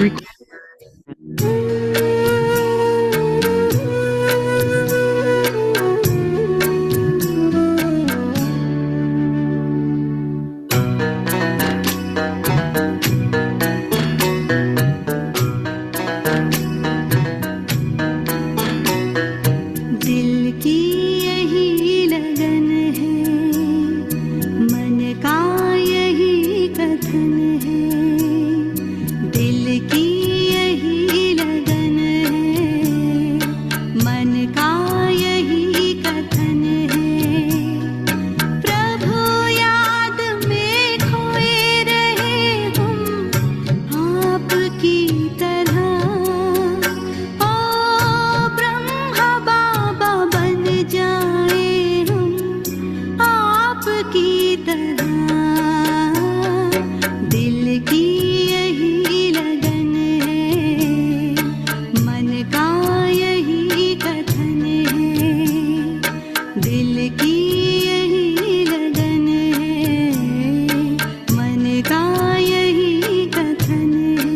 दिल की यही लगन है, मन का यही कथन है। दिल की यही लगन है, मन का यही कथन है। प्रभु याद में खोए रहे हम आपकी तरह। ओ ब्रह्मा बाबा बन जाए हम आपकी तरह। दिल की यही लगन है, मन का यही कथन है। दिल की यही लगन है, मन का यही कथन है।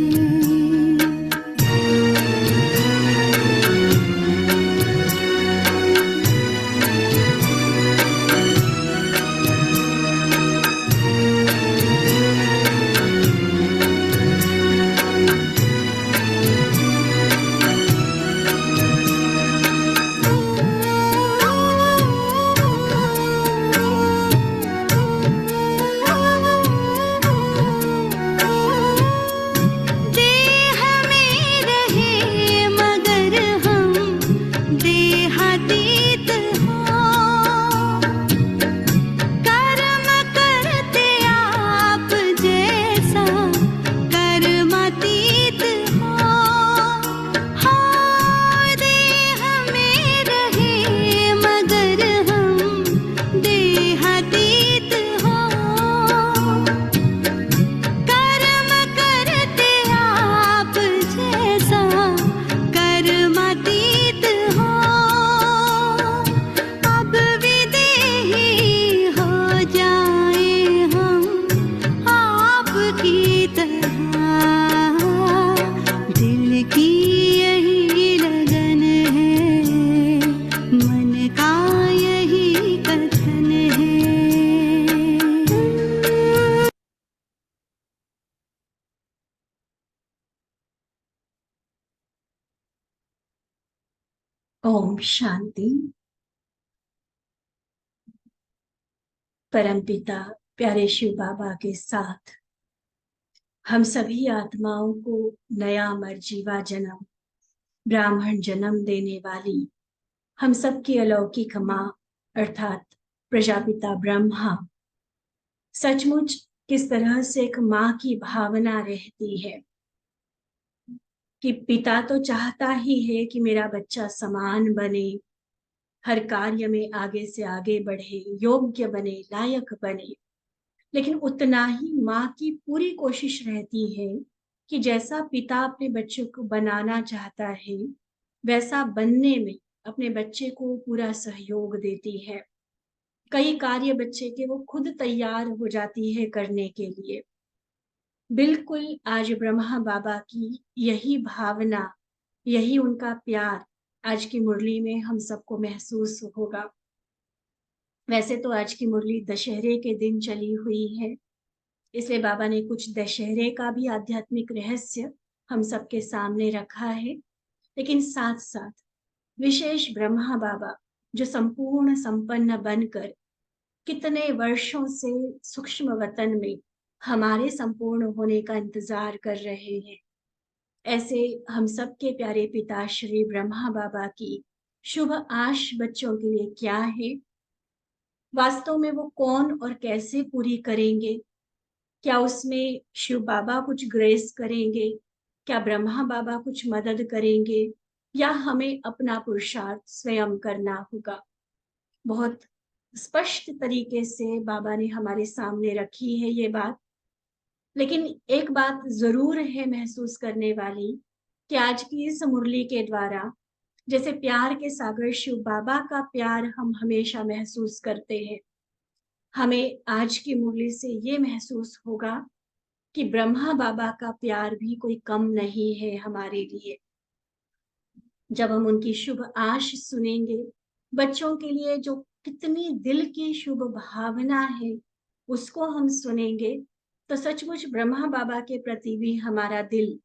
देह में रहे मगर हम देहातीत हों। कर्म करते आप जैसा कर्मातीत हों। हाँ, देह में रहे मगर हम देहातीत हों। कर्म करते आप जैसा कर्मातीत हो। अब विदेही हो जाए हम आपकी तरह। दिल की यही लगन है, मन का यही कथन है। ओम शांति। परमपिता प्यारे शिव बाबा के साथ हम सभी आत्माओं को नया मर्जीवा जन्म, ब्राह्मण जन्म देने वाली हम सबकी अलौकिक माँ अर्थात प्रजापिता ब्रह्मा, सचमुच किस तरह से एक माँ की भावना रहती है कि पिता तो चाहता ही है कि मेरा बच्चा समान बने, हर कार्य में आगे से आगे बढ़े, योग्य बने, लायक बने। लेकिन उतना ही माँ की पूरी कोशिश रहती है कि जैसा पिता अपने बच्चे को बनाना चाहता है वैसा बनने में अपने बच्चे को पूरा सहयोग देती है। कई कार्य बच्चे के वो खुद तैयार हो जाती है करने के लिए। बिल्कुल आज ब्रह्मा बाबा की यही भावना, यही उनका प्यार आज की मुरली में हम सबको महसूस होगा। वैसे तो आज की मुरली दशहरे के दिन चली हुई है, इसलिए बाबा ने कुछ दशहरे का भी आध्यात्मिक रहस्य हम सबके सामने रखा है। लेकिन साथ साथ विशेष ब्रह्मा बाबा जो संपूर्ण संपन्न बनकर कितने वर्षों से सूक्ष्म वतन में हमारे संपूर्ण होने का इंतजार कर रहे हैं, ऐसे हम सबके प्यारे पिता श्री ब्रह्मा बाबा की शुभ आश बच्चों के लिए क्या है, वास्तव में वो कौन और कैसे पूरी करेंगे। क्या उसमें शिव बाबा कुछ ग्रेस करेंगे, क्या ब्रह्मा बाबा कुछ मदद करेंगे, या हमें अपना पुरुषार्थ स्वयं करना होगा। बहुत स्पष्ट तरीके से बाबा ने हमारे सामने रखी है ये बात। लेकिन एक बात जरूर है महसूस करने वाली कि आज की इस मुरली के द्वारा जैसे प्यार के सागर शिव बाबा का प्यार हम हमेशा महसूस करते हैं, हमें आज की मुरली से ये महसूस होगा कि ब्रह्मा बाबा का प्यार भी कोई कम नहीं है हमारे लिए। जब हम उनकी शुभ आश सुनेंगे, बच्चों के लिए जो कितनी दिल की शुभ भावना है उसको हम सुनेंगे, तो सचमुच ब्रह्मा बाबा के प्रति भी हमारा दिल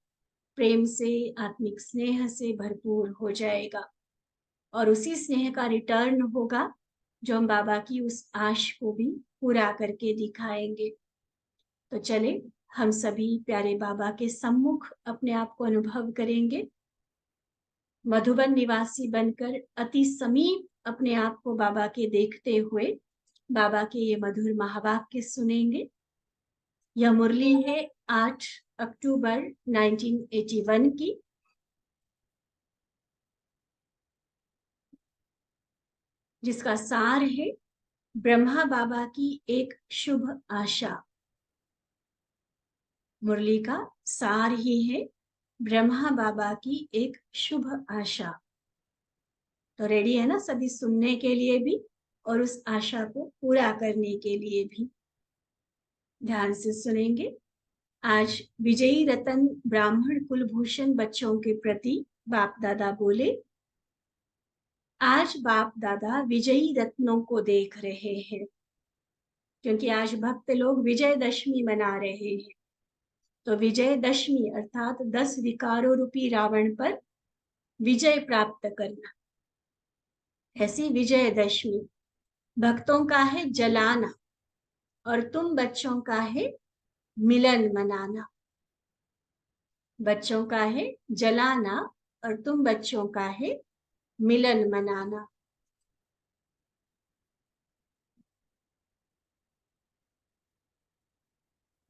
प्रेम से, आत्मिक स्नेह से भरपूर हो जाएगा। और उसी स्नेह का रिटर्न होगा जो हम बाबा की उस आश को भी पूरा करके दिखाएंगे। तो चले हम सभी प्यारे बाबा के सम्मुख अपने आप को अनुभव करेंगे, मधुबन निवासी बनकर अति समीप अपने आप को बाबा के देखते हुए बाबा के ये मधुर महावाक्य सुनेंगे। यह मुरली है 8 अक्टूबर 1981 की। जिसका सार है ब्रह्मा बाबा की एक शुभ आशा। मुरली का सार ही है ब्रह्मा बाबा की एक शुभ आशा। तो रेडी है ना सभी सुनने के लिए भी और उस आशा को पूरा करने के लिए भी। ध्यान से सुनेंगे। आज विजयी रतन ब्राह्मण कुलभूषण बच्चों के प्रति बाप दादा बोले, आज बाप दादा विजयी रत्नों को देख रहे हैं, क्योंकि आज भक्त लोग विजयदशमी मना रहे हैं। तो विजयदशमी अर्थात 10 विकारों रूपी रावण पर विजय प्राप्त करना, ऐसी विजयदशमी भक्तों का है जलाना और तुम बच्चों का है मिलन मनाना। बच्चों का है जलाना और तुम बच्चों का है मिलन मनाना।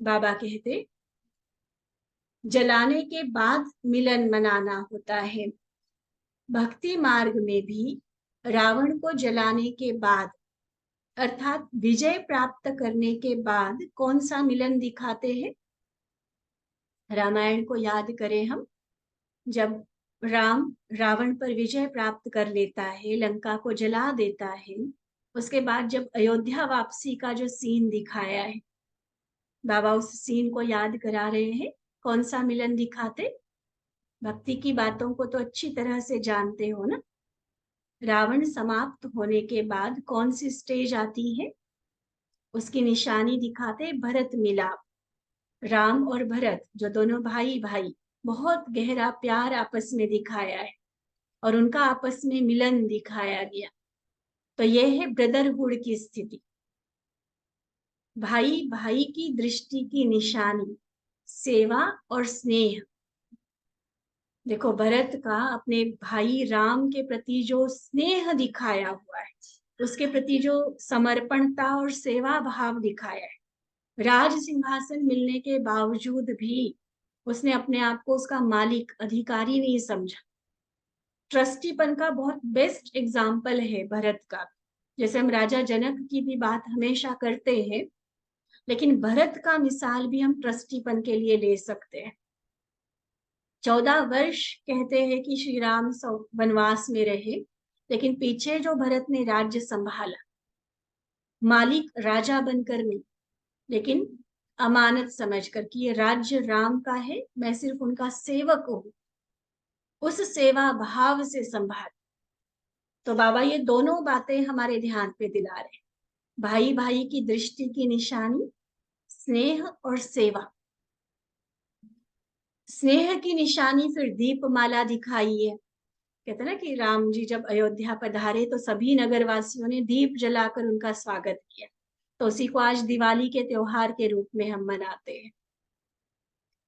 बाबा कहते जलाने के बाद मिलन मनाना होता है। भक्ति मार्ग में भी रावण को जलाने के बाद अर्थात विजय प्राप्त करने के बाद कौन सा मिलन दिखाते हैं? रामायण को याद करें हम, जब राम रावण पर विजय प्राप्त कर लेता है, लंका को जला देता है, उसके बाद जब अयोध्या वापसी का जो सीन दिखाया है, बाबा उस सीन को याद करा रहे हैं। कौन सा मिलन दिखाते? भक्ति की बातों को तो अच्छी तरह से जानते हो ना। रावण समाप्त होने के बाद कौन सी स्टेज आती है? उसकी निशानी दिखाते भरत मिलाप। राम और भरत जो दोनों भाई भाई, बहुत गहरा प्यार आपस में दिखाया है और उनका आपस में मिलन दिखाया गया। तो यह है ब्रदरहुड की स्थिति, भाई भाई की दृष्टि की निशानी, सेवा और स्नेह। देखो भरत का अपने भाई राम के प्रति जो स्नेह दिखाया हुआ है, उसके प्रति जो समर्पणता और सेवा भाव दिखाया है, राज सिंहासन मिलने के बावजूद भी उसने अपने आप को उसका मालिक, अधिकारी नहीं समझा। ट्रस्टीपन का बहुत बेस्ट एग्जाम्पल है भरत का। जैसे हम राजा जनक की भी बात हमेशा करते हैं, लेकिन भरत का मिसाल भी हम ट्रस्टीपन के लिए ले सकते हैं। 14 वर्ष कहते हैं कि श्री राम वनवास में रहे, लेकिन पीछे जो भरत ने राज्य संभाला, मालिक राजा बनकर नहीं, लेकिन अमानत समझकर कि ये राज्य राम का है, मैं सिर्फ उनका सेवक हूं, उस सेवा भाव से संभाल। तो बाबा ये दोनों बातें हमारे ध्यान पे दिला रहे, भाई भाई की दृष्टि की निशानी, स्नेह और सेवा। स्नेह की निशानी फिर दीपमाला दिखाई है। कहते ना कि राम जी जब अयोध्या पधारे तो सभी नगरवासियों ने दीप जलाकर उनका स्वागत किया। तो उसी को आज दिवाली के त्योहार के रूप में हम मनाते हैं।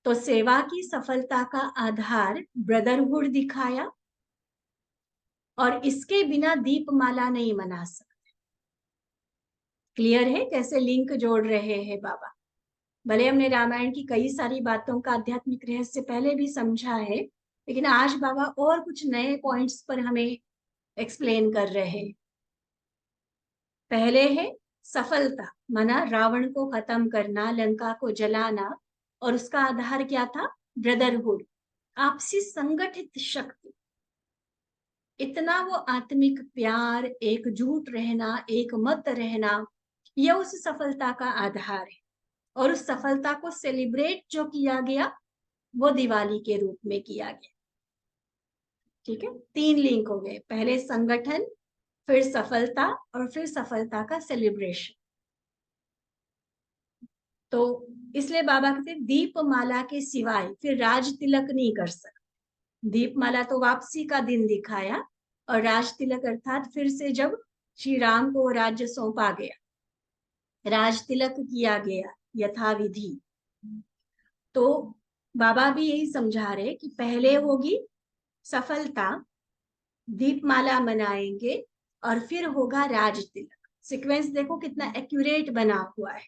तो सेवा की सफलता का आधार ब्रदरहुड दिखाया, और इसके बिना दीपमाला नहीं मना सकते। क्लियर है कैसे लिंक जोड़ रहे हैं बाबा? भले हमने रामायण की कई सारी बातों का आध्यात्मिक रहस्य पहले भी समझा है, लेकिन आज बाबा और कुछ नए पॉइंट्स पर हमें एक्सप्लेन कर रहे हैं। पहले है सफलता, माना रावण को खत्म करना, लंका को जलाना, और उसका आधार क्या था? ब्रदरहुड, आपसी संगठित शक्ति। इतना वो आत्मिक प्यार, एकजुट रहना, एक मत रहना, यह उस सफलता का आधार है। और उस सफलता को सेलिब्रेट जो किया गया वो दिवाली के रूप में किया गया। ठीक है, 3 लिंक हो गए, पहले संगठन, फिर सफलता और फिर सफलता का सेलिब्रेशन। तो इसलिए बाबा कहते दीपमाला के सिवाय फिर राज तिलक नहीं कर सकते। दीपमाला तो वापसी का दिन दिखाया, और राज तिलक अर्थात फिर से जब श्री राम को राज्य सौंपा गया, राज तिलक किया गया यथाविधि। तो बाबा भी यही समझा रहे कि पहले होगी सफलता, दीपमाला मनाएंगे, और फिर होगा राज तिलक। सीक्वेंस देखो कितना एक्यूरेट बना हुआ है।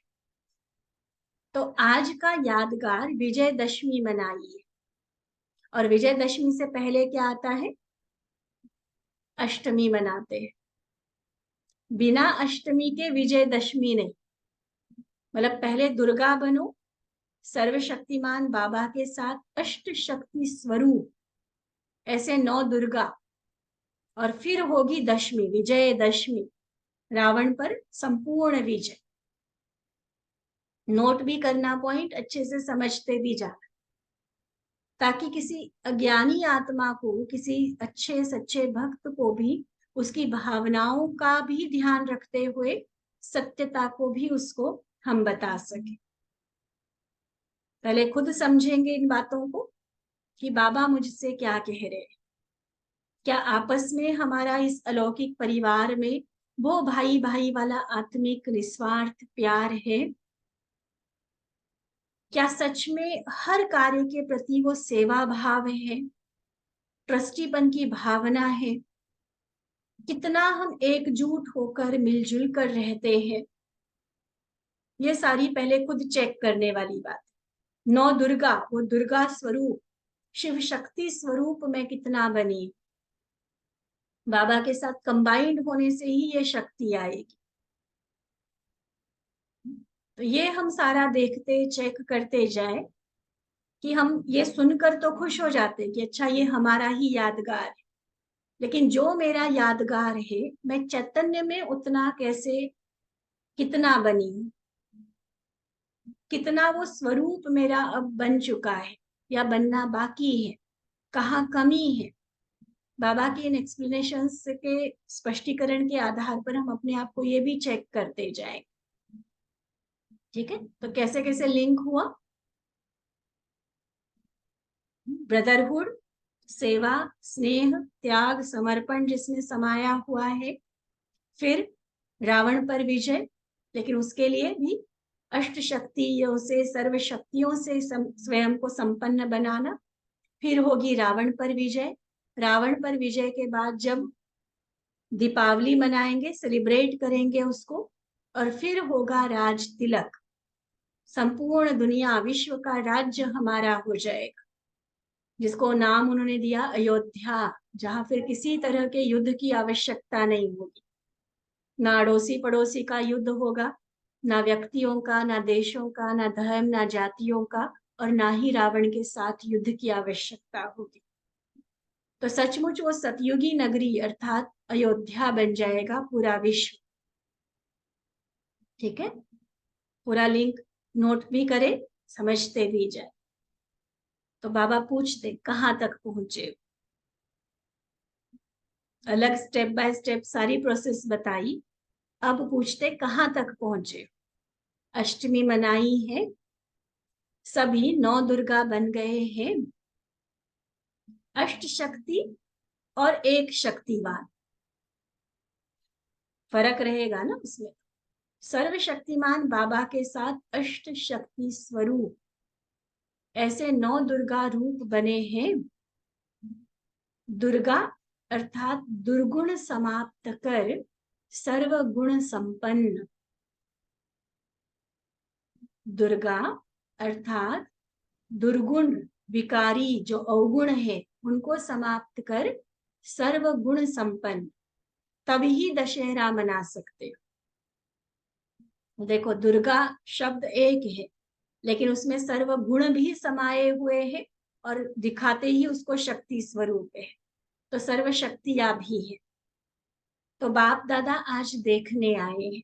तो आज का यादगार विजयदशमी मनाइए, और विजयदशमी से पहले क्या आता है? अष्टमी मनाते हैं। बिना अष्टमी के विजयदशमी नहीं। मतलब पहले दुर्गा बनो, सर्वशक्तिमान बाबा के साथ अष्ट शक्ति स्वरूप, ऐसे 9 दुर्गा, और फिर होगी दशमी, विजयदशमी, रावण पर संपूर्ण विजय। नोट भी करना पॉइंट, अच्छे से समझते भी जाना, ताकि किसी अज्ञानी आत्मा को, किसी अच्छे सच्चे भक्त को भी उसकी भावनाओं का भी ध्यान रखते हुए सत्यता को भी उसको हम बता सके। पहले खुद समझेंगे इन बातों को कि बाबा मुझसे क्या कह रहे हैं। क्या आपस में हमारा इस अलौकिक परिवार में वो भाई भाई वाला आत्मिक निस्वार्थ प्यार है? क्या सच में हर कार्य के प्रति वो सेवा भाव है, ट्रस्टीपन की भावना है? कितना हम एकजुट होकर मिलजुल कर रहते हैं? ये सारी पहले खुद चेक करने वाली बात। 9 दुर्गा, वो दुर्गा स्वरूप, शिव शक्ति स्वरूप में कितना बनी, बाबा के साथ कंबाइंड होने से ही ये शक्ति आएगी। तो ये हम सारा देखते चेक करते जाए कि हम ये सुनकर तो खुश हो जाते कि अच्छा ये हमारा ही यादगार है, लेकिन जो मेरा यादगार है मैं चैतन्य में उतना कैसे, कितना बनी हूं, कितना वो स्वरूप मेरा अब बन चुका है या बनना बाकी है, कहाँ कमी है। बाबा की इन एक्सप्लेनेशंस के स्पष्टीकरण के आधार पर हम अपने आप को ये भी चेक करते जाएं। ठीक है, तो कैसे कैसे लिंक हुआ? ब्रदरहुड, सेवा, स्नेह, त्याग, समर्पण जिसमें समाया हुआ है। फिर रावण पर विजय, लेकिन उसके लिए भी अष्ट शक्तियों से, सर्व शक्तियों से स्वयं को संपन्न बनाना। फिर होगी रावण पर विजय। रावण पर विजय के बाद जब दीपावली मनाएंगे, सेलिब्रेट करेंगे उसको, और फिर होगा राज तिलक। संपूर्ण दुनिया, विश्व का राज्य हमारा हो जाएगा, जिसको नाम उन्होंने दिया अयोध्या, जहां फिर किसी तरह के युद्ध की आवश्यकता नहीं होगी। ना अड़ोसी पड़ोसी का युद्ध होगा, ना व्यक्तियों का, ना देशों का, ना धर्म, ना जातियों का, और ना ही रावण के साथ युद्ध की आवश्यकता होगी। तो सचमुच वो सतयुगी नगरी अर्थात अयोध्या बन जाएगा पूरा विश्व। ठीक है, पूरा लिंक नोट भी करे, समझते भी जाए। तो बाबा पूछते कहां तक पहुंचे, अलग स्टेप बाय स्टेप सारी प्रोसेस बताई। अब पूछते कहां तक पहुंचे। अष्टमी मनाई है, सभी 9 दुर्गा बन गए हैं, अष्ट शक्ति और एक शक्तिवान, फर्क रहेगा ना उसमें। सर्वशक्तिमान बाबा के साथ अष्ट शक्ति स्वरूप, ऐसे 9 दुर्गा रूप बने हैं। दुर्गा अर्थात दुर्गुण समाप्त कर सर्वगुण संपन्न, दुर्गा अर्थात दुर्गुण, विकारी जो अवगुण है उनको समाप्त कर सर्वगुण संपन्न, तभी दशहरा मना सकते हो। देखो दुर्गा शब्द एक है, लेकिन उसमें सर्वगुण भी समाये हुए हैं, और दिखाते ही उसको शक्ति स्वरूप है, तो सर्व शक्तियां भी है। तो बाप दादा आज देखने आए हैं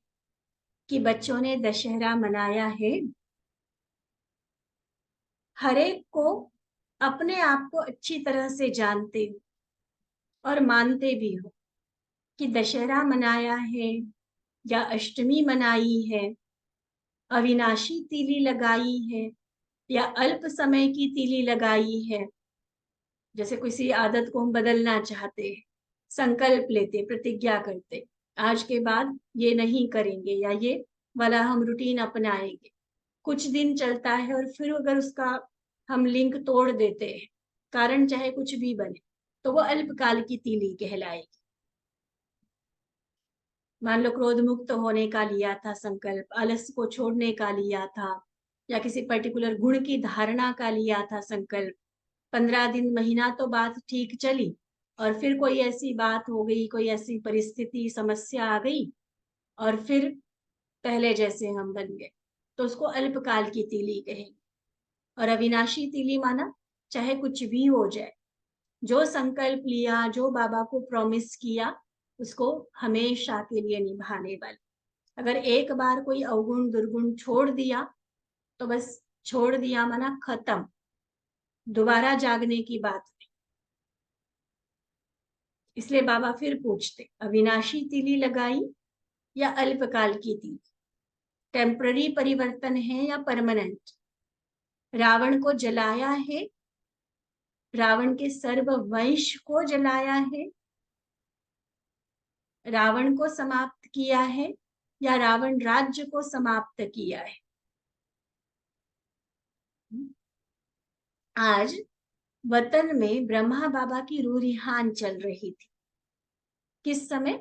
कि बच्चों ने दशहरा मनाया है, हर एक को अपने आप को अच्छी तरह से जानते हो और मानते भी हो कि दशहरा मनाया है या अष्टमी मनाई है, अविनाशी तीली लगाई है या अल्प समय की तीली लगाई है, जैसे किसी आदत को हम बदलना चाहते हैं, संकल्प लेते, प्रतिज्ञा करते, आज के बाद ये नहीं करेंगे या ये वाला हम रूटीन अपनाएंगे, कुछ दिन चलता है और फिर अगर उसका हम लिंक तोड़ देते हैं, कारण चाहे कुछ भी बने, तो वो अल्पकाल की तीली कहलाएगी। मान लो क्रोध मुक्त होने का लिया था संकल्प, आलस को छोड़ने का लिया था, या किसी पर्टिकुलर गुण की धारणा का लिया था संकल्प, 15 दिन महीना तो बात ठीक चली और फिर कोई ऐसी बात हो गई, कोई ऐसी परिस्थिति समस्या आ गई और फिर पहले जैसे हम बन गए, तो उसको अल्पकाल की तीली कहेंगे। और अविनाशी तीली माना चाहे कुछ भी हो जाए, जो संकल्प लिया, जो बाबा को प्रॉमिस किया, उसको हमेशा के लिए निभाने वाली। अगर एक बार कोई अवगुण दुर्गुण छोड़ दिया तो बस छोड़ दिया माना खत्म, दोबारा जागने की बात नहीं। इसलिए बाबा फिर पूछते, अविनाशी तीली लगाई या अल्पकाल की तीली, टेम्पररी परिवर्तन है या परमानेंट? रावण को जलाया है, रावण के सर्व वंश को जलाया है, रावण को समाप्त किया है या रावण राज्य को समाप्त किया है? आज वतन में ब्रह्मा बाबा की रूह-रिहान चल रही थी। किस समय?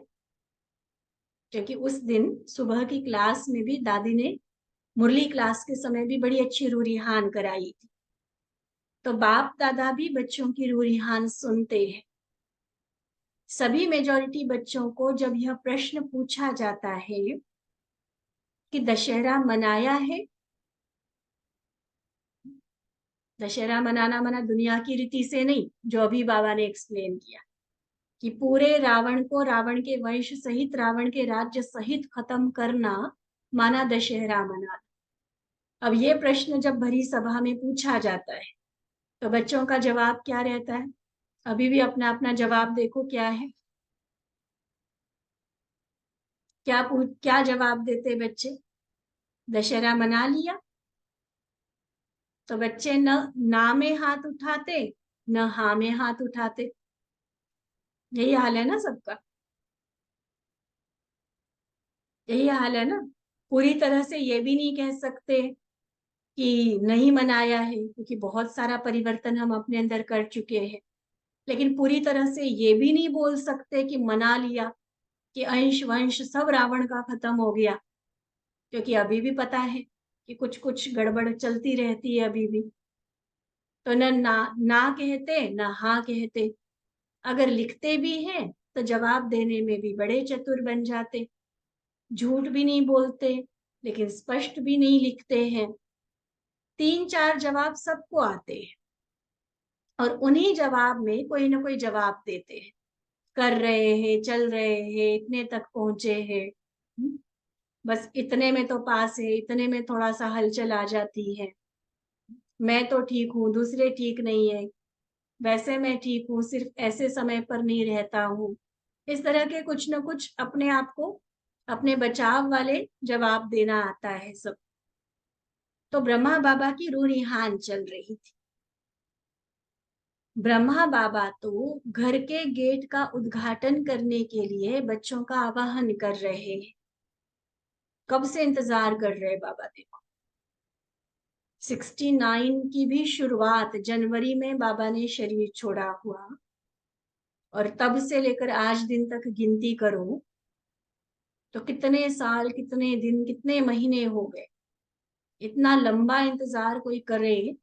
क्योंकि उस दिन सुबह की क्लास में भी दादी ने मुरली क्लास के समय भी बड़ी अच्छी रूह-रिहान कराई थी, तो बाप दादा भी बच्चों की रूह-रिहान सुनते हैं। सभी मेजॉरिटी बच्चों को जब यह प्रश्न पूछा जाता है कि दशहरा मनाया है, दशहरा मनाना मना दुनिया की रीति से नहीं, जो अभी बाबा ने एक्सप्लेन किया कि पूरे रावण को, रावण के वंश सहित, रावण के राज्य सहित खत्म करना माना दशहरा मनाना। अब ये प्रश्न जब भरी सभा में पूछा जाता है तो बच्चों का जवाब क्या रहता है? अभी भी अपना अपना जवाब देखो क्या है, क्या जवाब देते बच्चे? दशहरा मना लिया? तो बच्चे न ना में हाथ उठाते, न हाँ में हाथ उठाते। यही हाल है ना सबका, यही हाल है ना। पूरी तरह से ये भी नहीं कह सकते कि नहीं मनाया है, क्योंकि बहुत सारा परिवर्तन हम अपने अंदर कर चुके हैं, लेकिन पूरी तरह से ये भी नहीं बोल सकते कि मना लिया, कि अंश वंश सब रावण का खत्म हो गया, क्योंकि अभी भी पता है कि कुछ कुछ गड़बड़ चलती रहती है अभी भी। तो न ना कहते न हाँ कहते, अगर लिखते भी हैं तो जवाब देने में भी बड़े चतुर बन जाते, झूठ भी नहीं बोलते लेकिन स्पष्ट भी नहीं लिखते हैं। 3-4 जवाब सबको आते हैं और उन्हीं जवाब में कोई ना कोई जवाब देते हैं, कर रहे हैं, चल रहे हैं, इतने तक पहुंचे हैं, बस इतने में तो पास है, इतने में थोड़ा सा हलचल आ जाती है, मैं तो ठीक हूँ, दूसरे ठीक नहीं है, वैसे मैं ठीक हूँ, सिर्फ ऐसे समय पर नहीं रहता हूँ। इस तरह के कुछ ना कुछ अपने आप को, अपने बचाव वाले जवाब देना आता है सब। तो ब्रह्मा बाबा की रूह-रिहान चल रही थी। ब्रह्मा बाबा तो घर के गेट का उद्घाटन करने के लिए बच्चों का आवाहन कर रहे हैं। कब से इंतजार कर रहे बाबा? देखो, 69 की भी शुरुआत जनवरी में बाबा ने शरीर छोड़ा हुआ, और तब से लेकर आज दिन तक गिनती करो तो कितने साल, कितने दिन, कितने महीने हो गए। इतना लंबा इंतजार कोई करे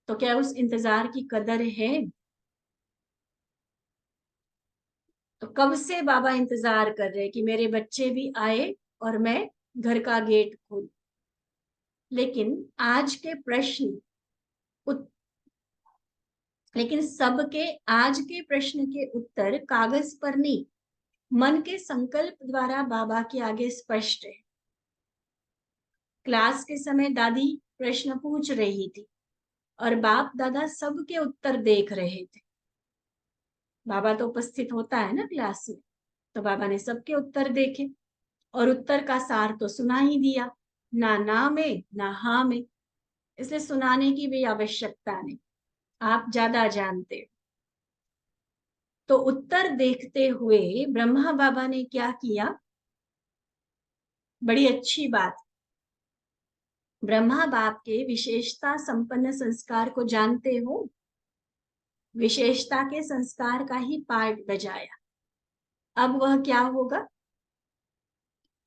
तो क्या उस इंतजार की कदर है? तो कब से बाबा इंतजार कर रहे कि मेरे बच्चे भी आए और मैं घर का गेट खोलूं। लेकिन आज के प्रश्न लेकिन सबके आज के प्रश्न के उत्तर कागज पर नहीं, मन के संकल्प द्वारा बाबा के आगे स्पष्ट है। क्लास के समय दादी प्रश्न पूछ रही थी और बाप दादा सबके उत्तर देख रहे थे। बाबा तो उपस्थित होता है ना क्लास में, तो बाबा ने सबके उत्तर देखे और उत्तर का सार तो सुना ही दिया, ना में ना हाँ में, इसलिए सुनाने की भी आवश्यकता नहीं, आप ज्यादा जानते हो। तो उत्तर देखते हुए ब्रह्मा बाबा ने क्या किया, बड़ी अच्छी बात। ब्रह्मा बाप के विशेषता संपन्न संस्कार को जानते हो, विशेषता के संस्कार का ही पार्ट बजाया। अब वह क्या होगा,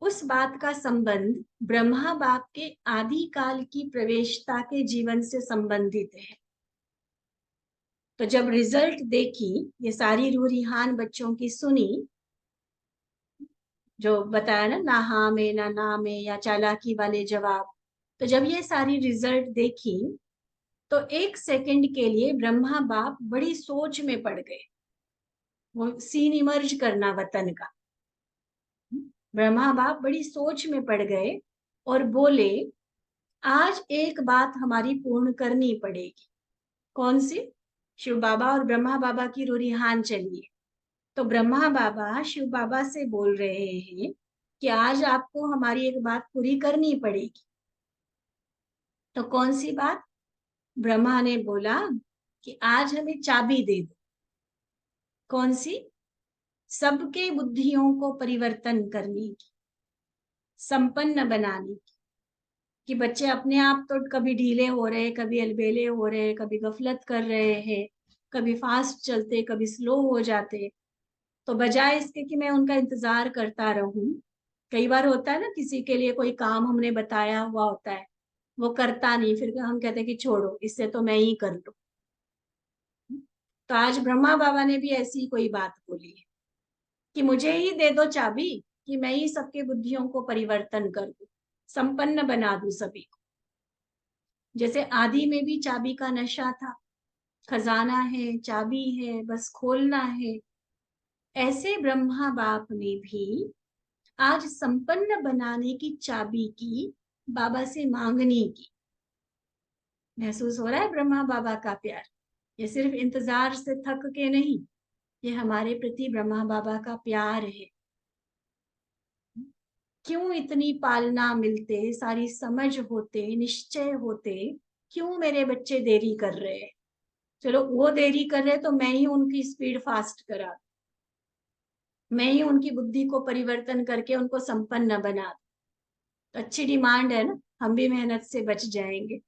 उस बात का संबंध ब्रह्मा बाप के आदि काल की प्रवेशता के जीवन से संबंधित है। तो जब रिजल्ट देखी, ये सारी रूरिहान बच्चों की सुनी, जो बताया ना हाँ में ना में या चालाकी वाले जवाब, तो जब ये सारी रिजल्ट देखी तो एक सेकंड के लिए ब्रह्मा बाप बड़ी सोच में पड़ गए। वो सीन इमर्ज करना वतन का, ब्रह्मा बाप बड़ी सोच में पड़ गए और बोले, आज एक बात हमारी पूर्ण करनी पड़ेगी। कौन सी? शिव बाबा और ब्रह्मा बाबा की रूरिहान चलिए। तो ब्रह्मा बाबा शिव बाबा से बोल रहे हैं कि आज आपको हमारी एक बात पूरी करनी पड़ेगी। तो कौन सी बात? ब्रह्मा ने बोला कि आज हमें चाबी दे दो। कौन सी? सबके बुद्धियों को परिवर्तन करने की, संपन्न बनाने की। कि बच्चे अपने आप तो कभी ढीले हो रहे, कभी अलबेले हो रहे, कभी गफलत कर रहे हैं, कभी फास्ट चलते, कभी स्लो हो जाते। तो बजाय इसके कि मैं उनका इंतजार करता रहूं, कई बार होता है ना, किसी के लिए कोई काम हमने बताया हुआ होता है, वो करता नहीं, फिर हम कहते हैं कि छोड़ो, इससे तो मैं ही कर लूं। तो आज ब्रह्मा बाबा ने भी ऐसी कोई बात बोली है कि मुझे ही दे दो चाबी, कि मैं ही सबके बुद्धियों को परिवर्तन कर दूं, संपन्न बना दूं सभी को। जैसे आदि में भी चाबी का नशा था, खजाना है, चाबी है, बस खोलना है। ऐसे ब्रह्मा बाप ने भी आज संपन्न बनाने की चाबी की बाबा से मांगनी की। महसूस हो रहा है ब्रह्मा बाबा का प्यार? ये सिर्फ इंतजार से थक के नहीं, ये हमारे प्रति ब्रह्मा बाबा का प्यार है। क्यों इतनी पालना मिलते, सारी समझ होते, निश्चय होते, क्यों मेरे बच्चे देरी कर रहे हैं? चलो वो देरी कर रहे तो मैं ही उनकी स्पीड फास्ट करा, मैं ही उनकी बुद्धि को परिवर्तन करके उनको संपन्न बना दूं। तो अच्छी डिमांड है ना, हम भी मेहनत से बच जाएंगे।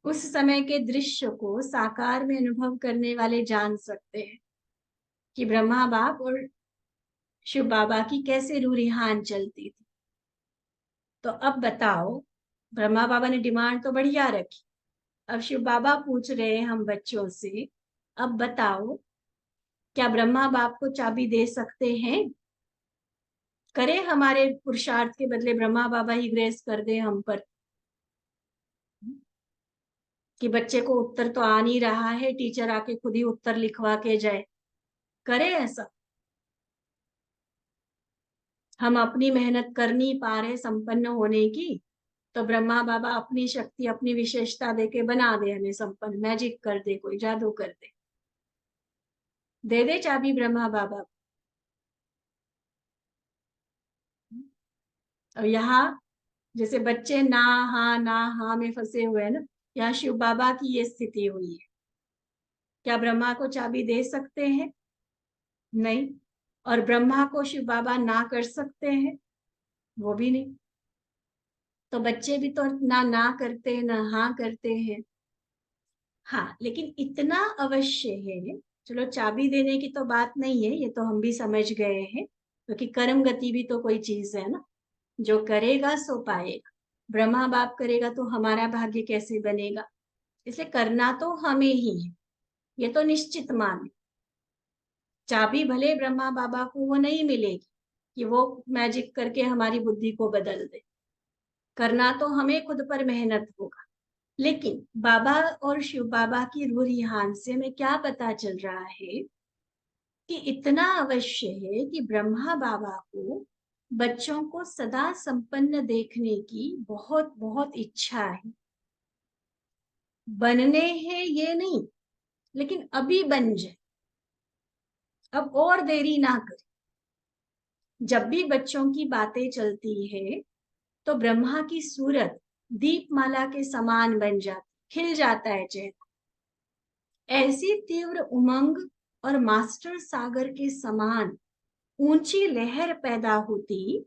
उस समय के दृश्य को साकार में अनुभव करने वाले जान सकते हैं कि ब्रह्मा बाप और शिव बाबा की कैसे रूरिहान चलती थी। तो अब बताओ, ब्रह्मा बाबा ने डिमांड तो बढ़िया रखी, अब शिव बाबा पूछ रहे हैं हम बच्चों से, अब बताओ क्या ब्रह्मा बाप को चाबी दे सकते हैं? करे हमारे पुरुषार्थ के बदले ब्रह्मा बाबा ही ग्रेस कर दे हम पर, कि बच्चे को उत्तर तो आ नहीं रहा है, टीचर आके खुद ही उत्तर लिखवा के जाए। करे ऐसा? हम अपनी मेहनत कर नहीं पा रहे संपन्न होने की, तो ब्रह्मा बाबा अपनी शक्ति, अपनी विशेषता देके बना दे हमें संपन्न, मैजिक कर दे, कोई जादू कर दे, दे दे चाबी ब्रह्मा बाबा। और यहाँ जैसे बच्चे ना हाँ में फंसे हुए हैं ना, यहाँ शिव बाबा की ये स्थिति हुई है। क्या ब्रह्मा को चाबी दे सकते हैं? नहीं। और ब्रह्मा को शिव बाबा ना कर सकते हैं? वो भी नहीं। तो बच्चे भी तो ना करते हैं, ना हाँ करते हैं। हाँ, लेकिन इतना अवश्य है, चलो चाबी देने की तो बात नहीं है, ये तो हम भी समझ गए हैं, क्योंकि कर्म गति भी तो कोई चीज है ना, जो करेगा सो पाएगा। ब्रह्मा बाप करेगा तो हमारा भाग्य कैसे बनेगा? इसलिए करना तो हमें ही है, ये तो निश्चित मान। चाबी भले ब्रह्मा बाबा को वो नहीं मिलेगी कि वो मैजिक करके हमारी बुद्धि को बदल दे, करना तो हमें खुद पर मेहनत होगा। लेकिन बाबा और शिव बाबा की रूरिहान से हमें क्या पता चल रहा है कि इतना अवश्य है कि ब्रह्मा बाबा को बच्चों को सदा संपन्न देखने की बहुत बहुत इच्छा है। बनने हैं ये नहीं, लेकिन अभी बन जाए, अब और देरी ना करें। जब भी बच्चों की बातें चलती है तो ब्रह्मा की सूरत दीपमाला के समान बन जाती, खिल जाता है चेहरा। ऐसी तीव्र उमंग और मास्टर सागर के समान ऊंची लहर पैदा होती,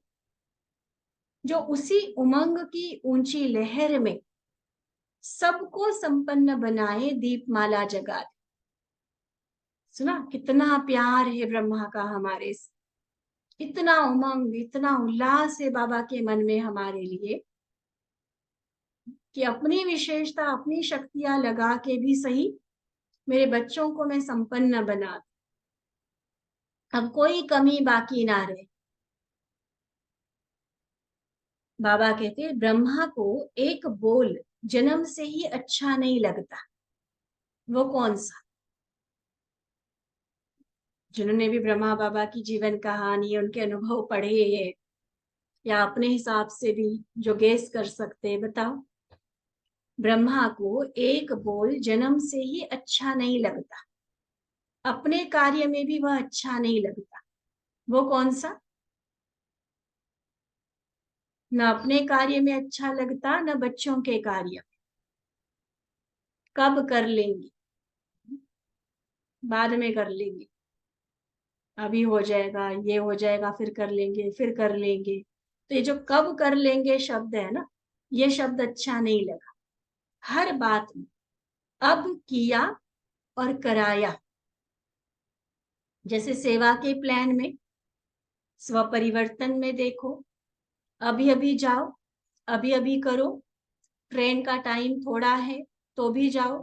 जो उसी उमंग की ऊंची लहर में सबको संपन्न बनाए, दीपमाला जगा दे। सुना कितना प्यार है ब्रह्मा का हमारे से, इतना उमंग, इतना उल्लास है बाबा के मन में हमारे लिए कि अपनी विशेषता, अपनी शक्तियां लगा के भी सही मेरे बच्चों को मैं संपन्न बना दूं। अब कोई कमी बाकी ना रहे। बाबा कहते ब्रह्मा को एक बोल जन्म से ही अच्छा नहीं लगता। वो कौन सा? जिन्होंने भी ब्रह्मा बाबा की जीवन कहानी, उनके अनुभव पढ़े हैं, या अपने हिसाब से भी जो गेस कर सकते हैं, बताओ। ब्रह्मा को एक बोल जन्म से ही अच्छा नहीं लगता, अपने कार्य में भी वह अच्छा नहीं लगता। वो कौन सा? न अपने कार्य में अच्छा लगता, न बच्चों के कार्य में। कब कर लेंगे? बाद में कर लेंगे, अभी हो जाएगा, ये हो जाएगा, फिर कर लेंगे, फिर कर लेंगे। तो ये जो कब कर लेंगे शब्द है ना, ये शब्द अच्छा नहीं लगा। हर बात में अब किया और कराया। जैसे सेवा के प्लान में, स्वपरिवर्तन में देखो, अभी अभी जाओ, अभी अभी करो। ट्रेन का टाइम थोड़ा है तो भी जाओ,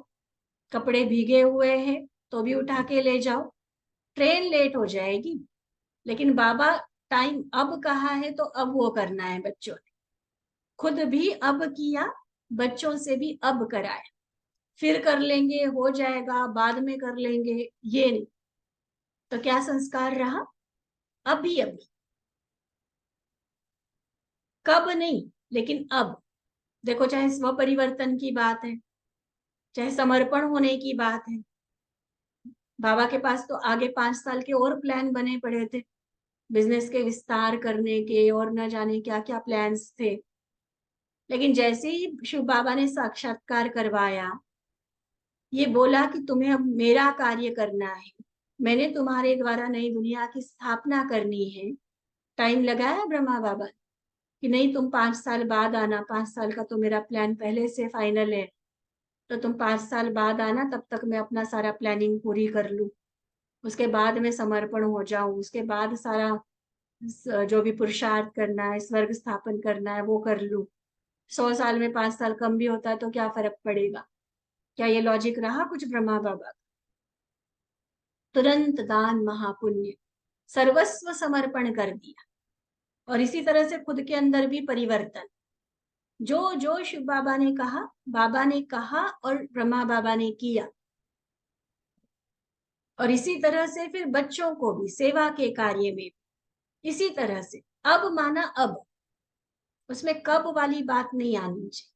कपड़े भीगे हुए हैं तो भी उठा के ले जाओ। ट्रेन लेट हो जाएगी, लेकिन बाबा टाइम अब कहा है तो अब वो करना है। बच्चों ने खुद भी अब किया, बच्चों से भी अब कराया। फिर कर लेंगे, हो जाएगा, बाद में कर लेंगे, ये नहीं। तो क्या संस्कार रहा? अभी अभी। कब नहीं, लेकिन अब। देखो, चाहे स्व परिवर्तन की बात है, चाहे समर्पण होने की बात है। बाबा के पास तो आगे 5 साल के और प्लान बने पड़े थे, बिजनेस के विस्तार करने के, और न जाने क्या क्या प्लान्स थे। लेकिन जैसे ही शिव बाबा ने साक्षात्कार करवाया, ये बोला कि तुम्हें अब मेरा कार्य करना है, मैंने तुम्हारे द्वारा नई दुनिया की स्थापना करनी है। टाइम लगाया ब्रह्मा बाबा कि नहीं, तुम 5 साल बाद आना, 5 साल का तो मेरा प्लान पहले से फाइनल है, तो तुम 5 साल बाद आना, तब तक मैं अपना सारा प्लानिंग पूरी कर लूं, उसके बाद मैं समर्पण हो जाऊं, उसके बाद सारा जो भी पुरुषार्थ करना है, स्वर्ग स्थापन करना है, वो कर लूं। 100 साल में 5 साल कम भी होता है तो क्या फर्क पड़ेगा? क्या ये लॉजिक रहा कुछ ब्रह्मा बाबा? तुरंत दान महापुण्य, सर्वस्व समर्पण कर दिया। और इसी तरह से खुद के अंदर भी परिवर्तन। जो जो शिव बाबा ने कहा, बाबा ने कहा और ब्रह्मा बाबा ने किया। और इसी तरह से फिर बच्चों को भी सेवा के कार्य में इसी तरह से अब माना अब, उसमें कब वाली बात नहीं आनी चाहिए।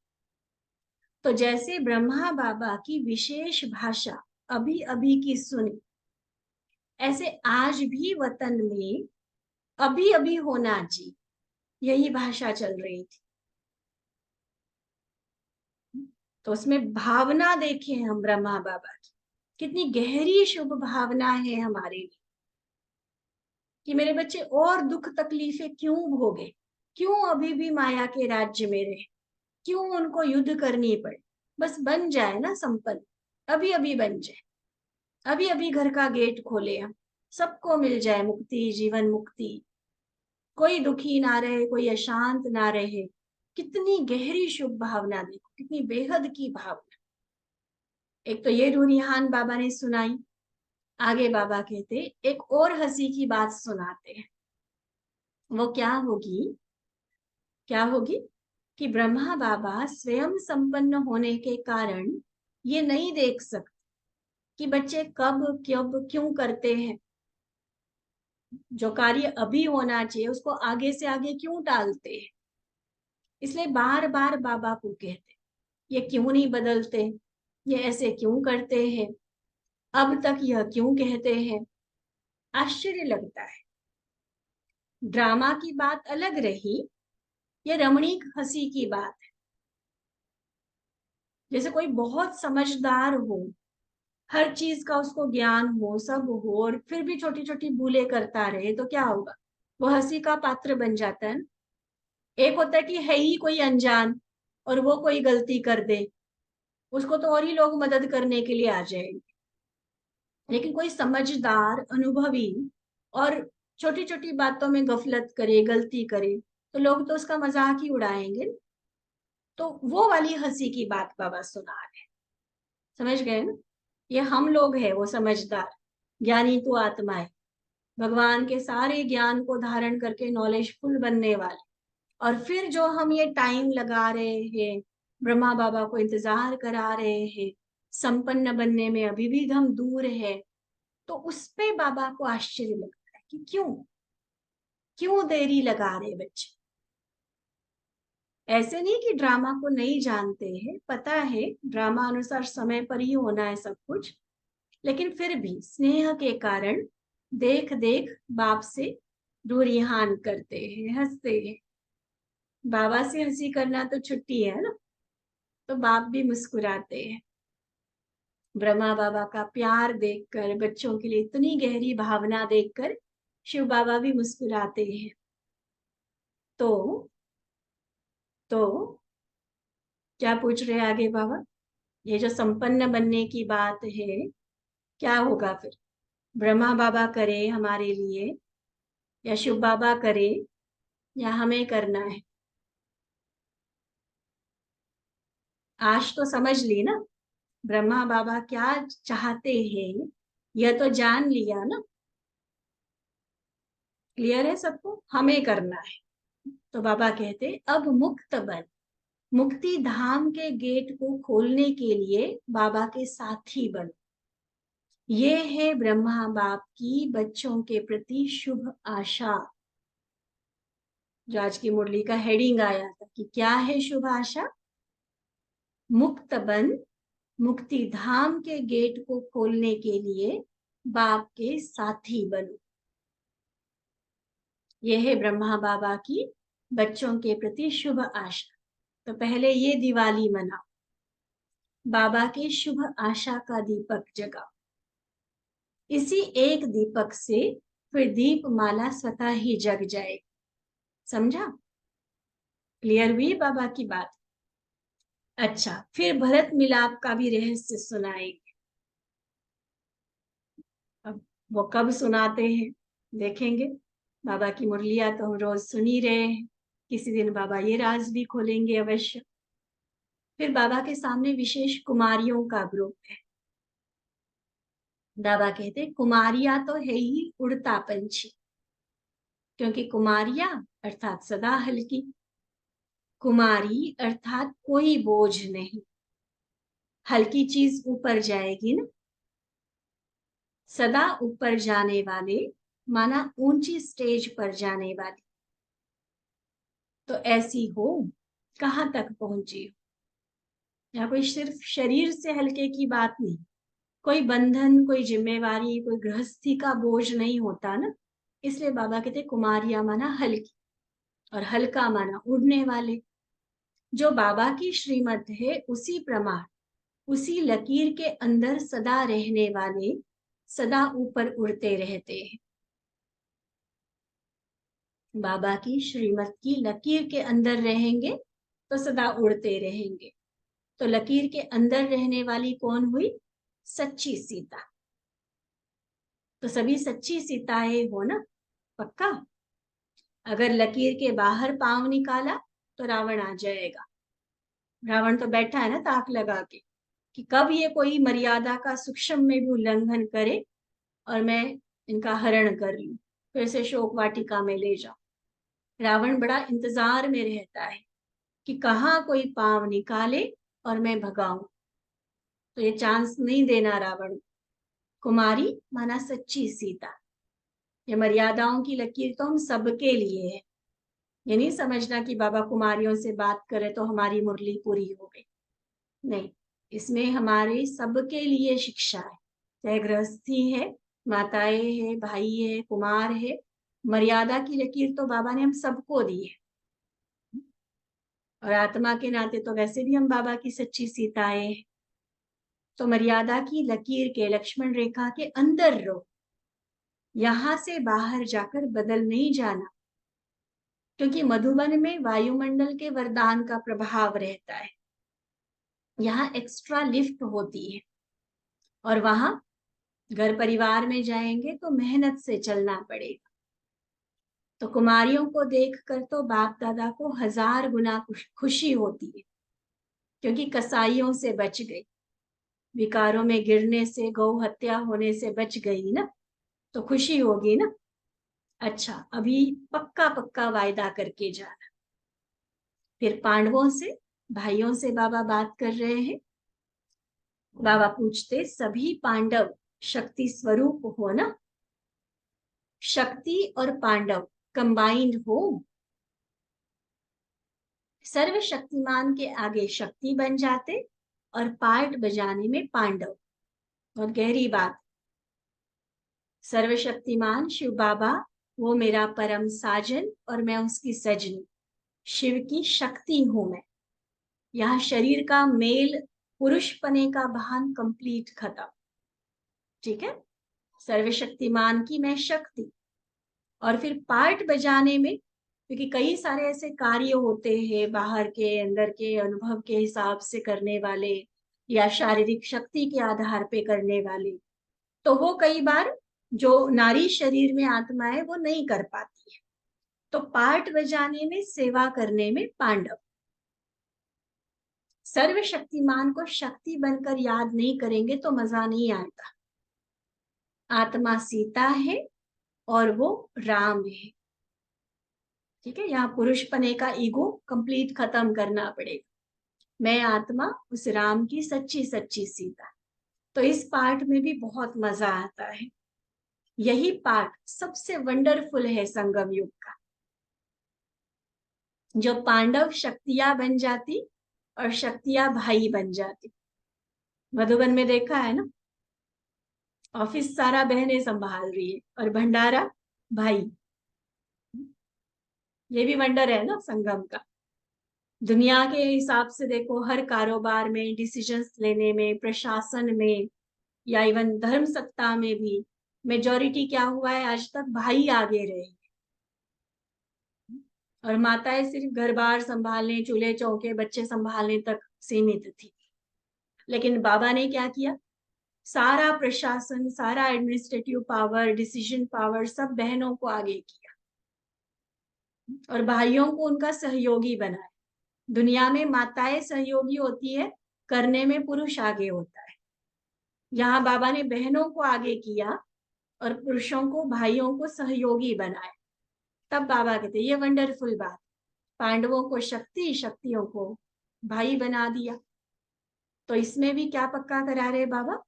तो जैसे ब्रह्मा बाबा की विशेष भाषा अभी अभी की सुनी, ऐसे आज भी वतन में अभी अभी होना चाहिए, यही भाषा चल रही थी। तो उसमें भावना देखें हम ब्रह्मा बाबा की, कितनी गहरी शुभ भावना है हमारे लिए कि मेरे बच्चे और दुख तकलीफें क्यों भोगे, क्यों अभी भी माया के राज्य में रहे, क्यों उनको युद्ध करनी पड़े। बस बन जाए ना संपन्न, अभी अभी बन जाए, अभी अभी घर का गेट खोले हम, सबको मिल जाए मुक्ति, जीवन मुक्ति। कोई दुखी ना रहे, कोई अशांत ना रहे। कितनी गहरी शुभ भावना, देखो कितनी बेहद की भावना। एक तो ये रूनिहान बाबा ने सुनाई। आगे बाबा कहते एक और हंसी की बात सुनाते हैं। वो क्या होगी? क्या होगी कि ब्रह्मा बाबा स्वयं संपन्न होने के कारण ये नहीं देख सकते कि बच्चे कब कब क्यों करते हैं। जो कार्य अभी होना चाहिए उसको आगे से आगे क्यों टालते हैं। इसलिए बार बार बाबा को कहते ये क्यों नहीं बदलते, ये ऐसे क्यों करते हैं, अब तक यह क्यों कहते हैं। आश्चर्य लगता है। ड्रामा की बात अलग रही, ये रमणीक हंसी की बात है। जैसे कोई बहुत समझदार हो, हर चीज का उसको ज्ञान हो, सब हो, और फिर भी छोटी छोटी भूलें करता रहे तो क्या होगा, वो हंसी का पात्र बन जाता है ना। एक होता है कि है ही कोई अनजान और वो कोई गलती कर दे, उसको तो और ही लोग मदद करने के लिए आ जाएंगे। लेकिन कोई समझदार, अनुभवी और छोटी छोटी बातों में गफलत करे, गलती करे, तो लोग तो उसका मजाक ही उड़ाएंगे। तो वो वाली हंसी की बात बाबा सुना रहे हैं। समझ गए ना। ये हम लोग हैं वो समझदार, ज्ञानी तो आत्माएं, भगवान के सारे ज्ञान को धारण करके नॉलेजफुल बनने वाले। और फिर जो हम ये टाइम लगा रहे हैं, ब्रह्मा बाबा को इंतजार करा रहे हैं, संपन्न बनने में अभी भी हम दूर है, तो उस पे बाबा को आश्चर्य लगता है कि क्यों क्यों देरी लगा रहे बच्चे। ऐसे नहीं कि ड्रामा को नहीं जानते हैं, पता है ड्रामा अनुसार समय पर ही होना है सब कुछ, लेकिन फिर भी स्नेह के कारण देख देख बाप से रूरिहान करते हैं, हंसते हैं। बाबा से हंसी करना तो छुट्टी है ना, तो बाप भी मुस्कुराते हैं। ब्रह्मा बाबा का प्यार देखकर, बच्चों के लिए इतनी गहरी भावना देखकर शिव बाबा भी मुस्कुराते हैं। तो तो क्या पूछ रहे हैं आगे बाबा, ये जो संपन्न बनने की बात है, क्या होगा फिर, ब्रह्मा बाबा करे हमारे लिए या शिव बाबा करे या हमें करना है। आज तो समझ ली ना, ब्रह्मा बाबा क्या चाहते हैं, यह तो जान लिया ना। क्लियर है सबको, हमें करना है। तो बाबा कहते अब मुक्त बन, मुक्ति धाम के गेट को खोलने के लिए बाबा के साथी बन। ये है ब्रह्मा बाप की बच्चों के प्रति शुभ आशा। जो आज की मुरली का हेडिंग आया था कि क्या है शुभ आशा, मुक्त बन, मुक्ति धाम के गेट को खोलने के लिए बाप के साथी बनो। यह है ब्रह्मा बाबा की बच्चों के प्रति शुभ आशा। तो पहले ये दिवाली मनाओ, बाबा के शुभ आशा का दीपक जगाओ। इसी एक दीपक से फिर दीप माला स्वतः ही जग जाएगी। समझा, क्लियर हुई बाबा की बात। अच्छा, फिर भरत मिलाप का भी रहस्य सुनाएंगे। अब वो कब सुनाते हैं देखेंगे। बाबा की मुरलियां तो हम रोज सुन ही रहे हैं, किसी दिन बाबा ये राज भी खोलेंगे अवश्य। फिर बाबा के सामने विशेष कुमारियों का ग्रुप है। बाबा कहते कुमारियां तो है ही उड़ता पंछी, क्योंकि कुमारियां अर्थात सदा हल्की, कुमारी अर्थात कोई बोझ नहीं। हल्की चीज ऊपर जाएगी ना, सदा ऊपर जाने वाले, माना ऊंची स्टेज पर जाने वाली। तो ऐसी हो, कहां तक पहुंची हो। यहाँ कोई सिर्फ शरीर से हल्के की बात नहीं, कोई बंधन, कोई जिम्मेवारी, कोई गृहस्थी का बोझ नहीं होता ना। इसलिए बाबा कहते कुमारिया माना हल्की, और हल्का माना उड़ने वाले। जो बाबा की श्रीमत है उसी प्रमाण, उसी लकीर के अंदर सदा रहने वाले, सदा ऊपर उड़ते रहते हैं। बाबा की श्रीमत की लकीर के अंदर रहेंगे तो सदा उड़ते रहेंगे। तो लकीर के अंदर रहने वाली कौन हुई, सच्ची सीता। तो सभी सच्ची सीताएं हो ना, पक्का। अगर लकीर के बाहर पांव निकाला तो रावण आ जाएगा। रावण तो बैठा है ना ताक लगा के कि कब ये कोई मर्यादा का सूक्ष्म में भी उल्लंघन करे और मैं इनका हरण कर लूं, फिर से शोक वाटिका में ले जाऊं। रावण बड़ा इंतजार में रहता है कि कहाँ कोई पांव निकाले और मैं भगाऊं। तो ये चांस नहीं देना रावण। कुमारी माना सच्ची सीता। ये मर्यादाओं की लकीर तो हम सबके लिए है। ये नहीं समझना कि बाबा कुमारियों से बात करे तो हमारी मुरली पूरी हो गई, नहीं। इसमें हमारे सबके लिए शिक्षा है, चाहे गृहस्थी है, माताएं है, भाई है, कुमार है। मर्यादा की लकीर तो बाबा ने हम सबको दी है, और आत्मा के नाते तो वैसे भी हम बाबा की सच्ची सीताएं हैं। तो मर्यादा की लकीर के, लक्ष्मण रेखा के अंदर रहो, यहां से बाहर जाकर बदल नहीं जाना, क्योंकि मधुबन में वायुमंडल के वरदान का प्रभाव रहता है। यहाँ एक्स्ट्रा लिफ्ट होती है, और वहां घर परिवार में जाएंगे तो मेहनत से चलना पड़ेगा। तो कुमारियों को देखकर तो बाप दादा को 1000 गुना खुशी होती है, क्योंकि कसाईयों से बच गई, विकारों में गिरने से, गौ हत्या होने से बच गई ना, तो खुशी होगी ना। अच्छा, अभी पक्का पक्का वायदा करके जाना। फिर पांडवों से, भाइयों से बाबा बात कर रहे हैं। बाबा पूछते, सभी पांडव शक्ति स्वरूप हो ना? शक्ति और पांडव कंबाइंड हो। सर्वशक्तिमान के आगे शक्ति बन जाते, और पार्ट बजाने में पांडव। बहुत गहरी बात। सर्वशक्तिमान शिव बाबा, वो मेरा परम साजन और मैं उसकी सजनी। शिव की शक्ति हूं मैं। यहाँ शरीर का मेल, पुरुष पने का भान कंप्लीट खत्म। ठीक है, सर्वशक्तिमान की मैं शक्ति। और फिर पार्ट बजाने में, क्योंकि कई सारे ऐसे कार्य होते हैं बाहर के अंदर के अनुभव के हिसाब से करने वाले, या शारीरिक शक्ति के आधार पे करने वाले, तो वो कई बार जो नारी शरीर में आत्मा है वो नहीं कर पाती है। तो पार्ट बजाने में, सेवा करने में पांडव। सर्वशक्तिमान को शक्ति बनकर याद नहीं करेंगे तो मजा नहीं आएगा। आत्मा सीता है और वो राम है। ठीक है, यहाँ पुरुष पने का ईगो कंप्लीट खत्म करना पड़ेगा। मैं आत्मा उस राम की सच्ची सच्ची सीता। तो इस पार्ट में भी बहुत मजा आता है। यही पार्ट सबसे वंडरफुल है संगम युग का। जो पांडव शक्तियां बन जाती और शक्तियां भाई बन जाती। मधुबन में देखा है ना, ऑफिस सारा बहनें संभाल रही है और भंडारा भाई। ये भी वंडर है ना संगम का। दुनिया के हिसाब से देखो, हर कारोबार में, डिसीजंस लेने में, प्रशासन में, या इवन धर्म सत्ता में भी मेजोरिटी क्या हुआ है, आज तक भाई आगे रहे, और माताएं सिर्फ घर बार संभालने, चूल्हे चौके, बच्चे संभालने तक सीमित थी। लेकिन बाबा ने क्या किया, सारा प्रशासन, सारा एडमिनिस्ट्रेटिव पावर, डिसीजन पावर सब बहनों को आगे किया, और भाइयों को उनका सहयोगी बनाया। दुनिया में माताएं सहयोगी होती है, करने में पुरुष आगे होता है। यहाँ बाबा ने बहनों को आगे किया और पुरुषों को, भाइयों को सहयोगी बनाया। तब बाबा कहते, ये वंडरफुल बात, पांडवों को शक्ति, शक्तियों को भाई बना दिया। तो इसमें भी क्या पक्का करा रहे बाबा,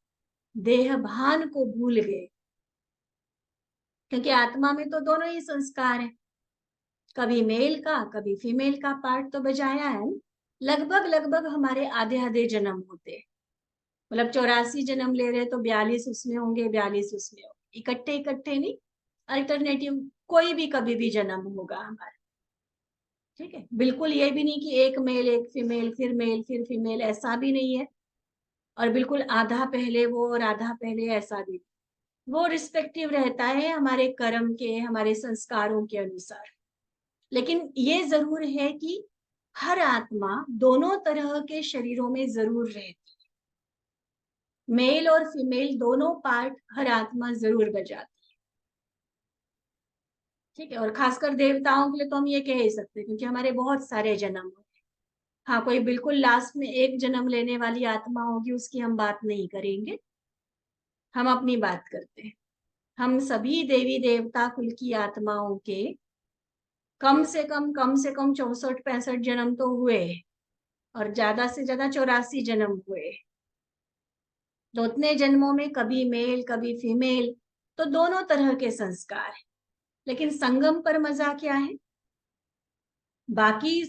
देह भान को भूल गए, क्योंकि आत्मा में तो दोनों ही संस्कार है, कभी मेल का कभी फीमेल का पार्ट तो बजाया है। लगभग लगभग हमारे आधे आधे जन्म होते हैं, मतलब 84 जन्म ले रहे तो 42 उसमें होंगे, 42 उसमें होंगे, इकट्ठे इकट्ठे नहीं, अल्टरनेटिव कोई भी कभी भी जन्म होगा हमारा। ठीक है, बिल्कुल ये भी नहीं कि एक मेल एक फीमेल, फिर मेल फिर फीमेल, ऐसा भी नहीं है। और बिल्कुल आधा पहले वो और आधा पहले, ऐसा भी। वो रिस्पेक्टिव रहता है हमारे कर्म के, हमारे संस्कारों के अनुसार। लेकिन ये जरूर है कि हर आत्मा दोनों तरह के शरीरों में जरूर रहती है। मेल और फीमेल दोनों पार्ट हर आत्मा जरूर बजाती है। ठीक है, और खासकर देवताओं के लिए तो हम ये कह ही सकते हैं, क्योंकि हमारे बहुत सारे जन्म होते हैं। हाँ, कोई बिल्कुल लास्ट में एक जन्म लेने वाली आत्मा होगी, उसकी हम बात नहीं करेंगे, हम अपनी बात करते हैं। हम सभी देवी देवता कुल की आत्माओं के कम से कम 64-65 जन्म तो हुए, और ज्यादा से ज्यादा 84 जन्म हुए। तो उतने जन्मों में कभी मेल कभी फीमेल, तो दोनों तरह के संस्कार है। लेकिन संगम पर मजा क्या है, बाकी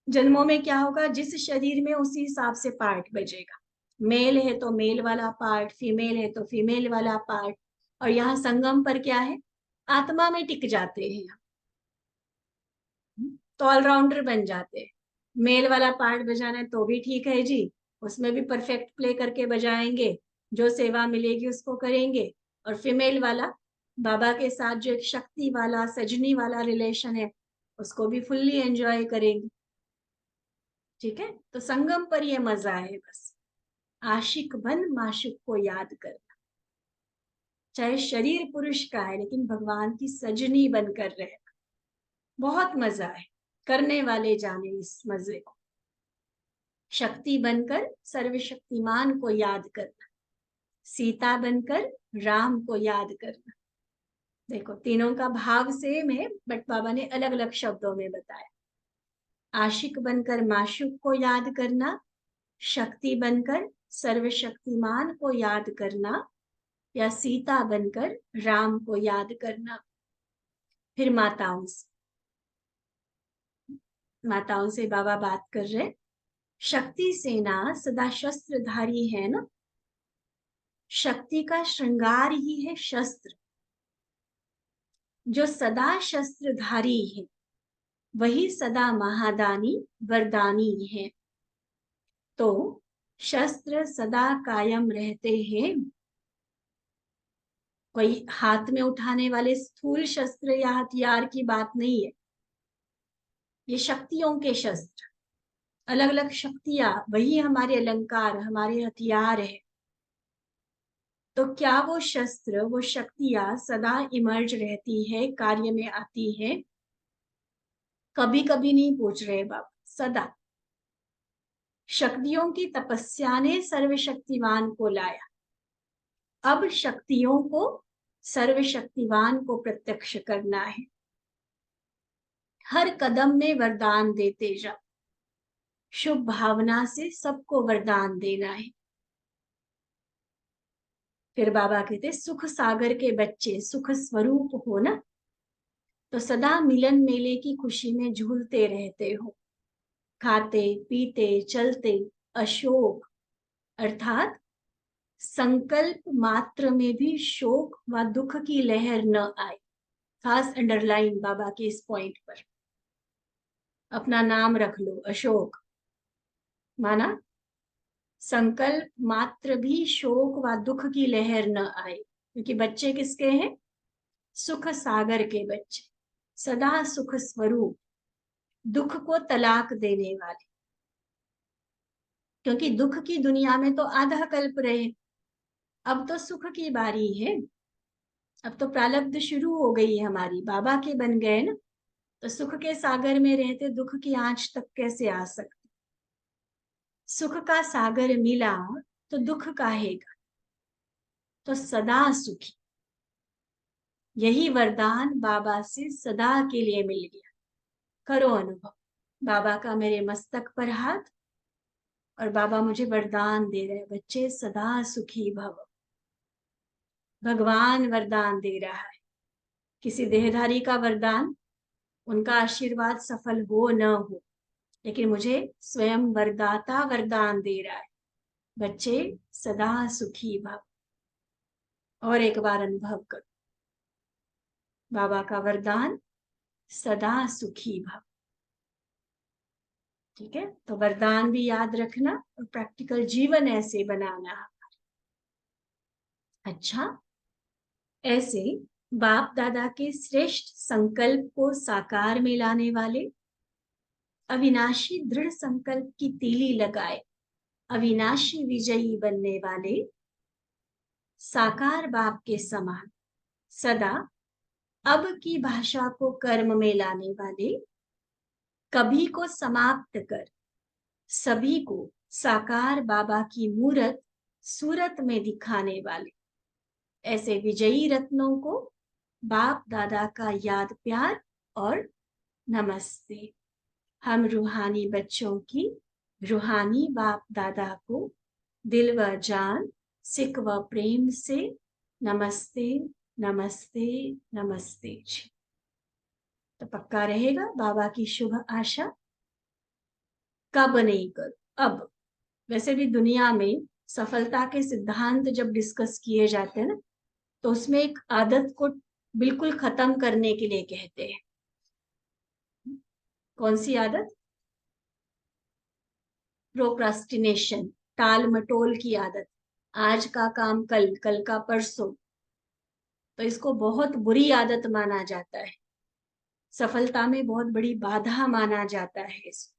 जन्मों में क्या होगा, जिस शरीर में उसी हिसाब से पार्ट बजेगा। मेल है तो मेल वाला पार्ट, फीमेल है तो फीमेल वाला पार्ट, और यहाँ संगम पर क्या है, आत्मा में टिक जाते हैं तो ऑलराउंडर बन जाते हैं। मेल वाला पार्ट बजाना है तो भी ठीक है जी, उसमें भी परफेक्ट प्ले करके बजाएंगे, जो सेवा मिलेगी उसको करेंगे। और फीमेल वाला, बाबा के साथ जो एक शक्ति वाला सजनी वाला रिलेशन है, उसको भी फुल्ली एंजॉय करेंगे। ठीक है, तो संगम पर ये मजा है बस। आशिक बन माशुक को याद करना, चाहे शरीर पुरुष का है लेकिन भगवान की सजनी बनकर रहना, बहुत मजा है। करने वाले जाने इस मजे को। शक्ति बनकर सर्वशक्तिमान को याद करना, सीता बनकर राम को याद करना। देखो तीनों का भाव सेम है, बट बाबा ने अलग अलग शब्दों में बताया। आशिक बनकर माशुक को याद करना, शक्ति बनकर सर्वशक्तिमान को याद करना, या सीता बनकर राम को याद करना। फिर माताओं से बाबा बात कर रहे। शक्ति सेना सदा शस्त्रधारी है ना, शक्ति का श्रृंगार ही है शस्त्र। जो सदा शस्त्रधारी है वही सदा महादानी वरदानी है। तो शस्त्र सदा कायम रहते हैं। कोई हाथ में उठाने वाले स्थूल शस्त्र या हथियार की बात नहीं है, ये शक्तियों के शस्त्र, अलग अलग शक्तियां, वही हमारे अलंकार, हमारे हथियार है। तो क्या वो शस्त्र, वो शक्तियां सदा इमर्ज रहती है, कार्य में आती है? कभी कभी नहीं पूछ रहे बाबा, सदा। शक्तियों की तपस्या ने सर्वशक्तिवान को लाया, अब शक्तियों को सर्वशक्तिवान को प्रत्यक्ष करना है। हर कदम में वरदान देते जाओ, शुभ भावना से सबको वरदान देना है। फिर बाबा कहते सुख सागर के बच्चे सुख स्वरूप हो ना, तो सदा मिलन मेले की खुशी में झूलते रहते हो, खाते पीते चलते अशोक, अर्थात संकल्प मात्र में भी शोक व दुख की लहर न आए। खास अंडरलाइन बाबा के इस पॉइंट पर, अपना नाम रख लो अशोक, माना संकल्प मात्र भी शोक व दुख की लहर न आए, क्योंकि बच्चे किसके हैं? सुख सागर के बच्चे, सदा सुख स्वरूप, दुख को तलाक देने वाले। क्योंकि दुख की दुनिया में तो आधा कल्प रहे, अब तो सुख की बारी है। अब तो प्रारब्ध शुरू हो गई है हमारी, बाबा के बन गए ना, तो सुख के सागर में रहते दुख की आंच तक कैसे आ सकते? सुख का सागर मिला तो दुख काहेगा, तो सदा सुखी। यही वरदान बाबा से सदा के लिए मिल गया। करो अनुभव, बाबा का मेरे मस्तक पर हाथ, और बाबा मुझे वरदान दे रहे, बच्चे सदा सुखी भव। भगवान वरदान दे रहा है, किसी देहधारी का वरदान, उनका आशीर्वाद सफल हो न हो, लेकिन मुझे स्वयं वरदाता वरदान दे रहा है, बच्चे सदा सुखी भव। और एक बार अनुभव करो बाबा का वरदान, सदा सुखी भव। ठीक है, तो वरदान भी याद रखना और प्रैक्टिकल जीवन ऐसे बनाना। अच्छा, ऐसे बाप दादा के श्रेष्ठ संकल्प को साकार में लाने वाले, अविनाशी दृढ़ संकल्प की तीली लगाए अविनाशी विजयी बनने वाले, साकार बाप के समान सदा अब की भाषा को कर्म में लाने वाले, कभी को समाप्त कर सभी को साकार बाबा की मूरत सूरत में दिखाने वाले, ऐसे विजयी रत्नों को बाप दादा का याद प्यार और नमस्ते। हम रूहानी बच्चों की रूहानी बाप दादा को दिल व जान सिक व प्रेम से नमस्ते नमस्ते नमस्ते जी। तो पक्का रहेगा बाबा की शुभ आशा। कब नहीं करो, अब। वैसे भी दुनिया में सफलता के सिद्धांत जब डिस्कस किए जाते हैं ना, तो उसमें एक आदत को बिल्कुल खत्म करने के लिए कहते हैं। कौन सी आदत? प्रोक्रास्टिनेशन, टाल मटोल की आदत। आज का काम कल, कल का परसों। तो इसको बहुत बुरी आदत माना जाता है, सफलता में बहुत बड़ी बाधा माना जाता है इसको।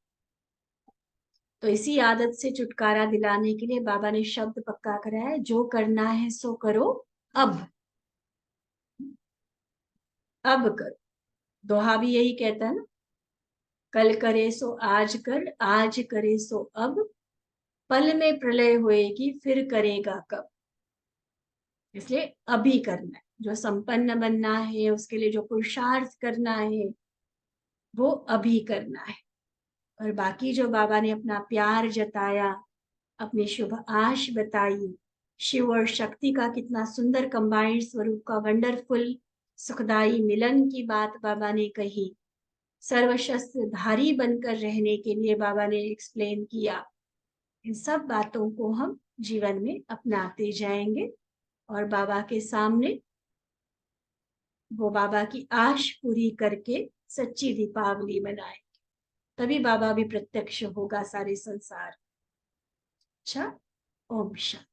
तो इसी आदत से छुटकारा दिलाने के लिए बाबा ने शब्द पक्का करा है, जो करना है सो करो अब। अब करो। दोहा भी यही कहता है ना, कल करे सो आज कर, आज करे सो अब, पल में प्रलय होएगी फिर करेगा कब। इसलिए अभी करना है, जो संपन्न बनना है उसके लिए जो पुरुषार्थ करना है वो अभी करना है। और बाकी जो बाबा ने अपना प्यार जताया, अपनी शुभ आश बताई, शिव और शक्ति का कितना सुंदर कंबाइंड स्वरूप का वंडरफुल सुखदाई मिलन की बात बाबा ने कही, सर्वशस्त्रधारी बनकर रहने के लिए बाबा ने एक्सप्लेन किया। इन सब बातों को हम जीवन में अपनाते जाएंगे और बाबा के सामने वो बाबा की आश पूरी करके सच्ची दीपावली मनाएंगे। तभी बाबा भी प्रत्यक्ष होगा सारे संसार। अच्छा, ओम शांति।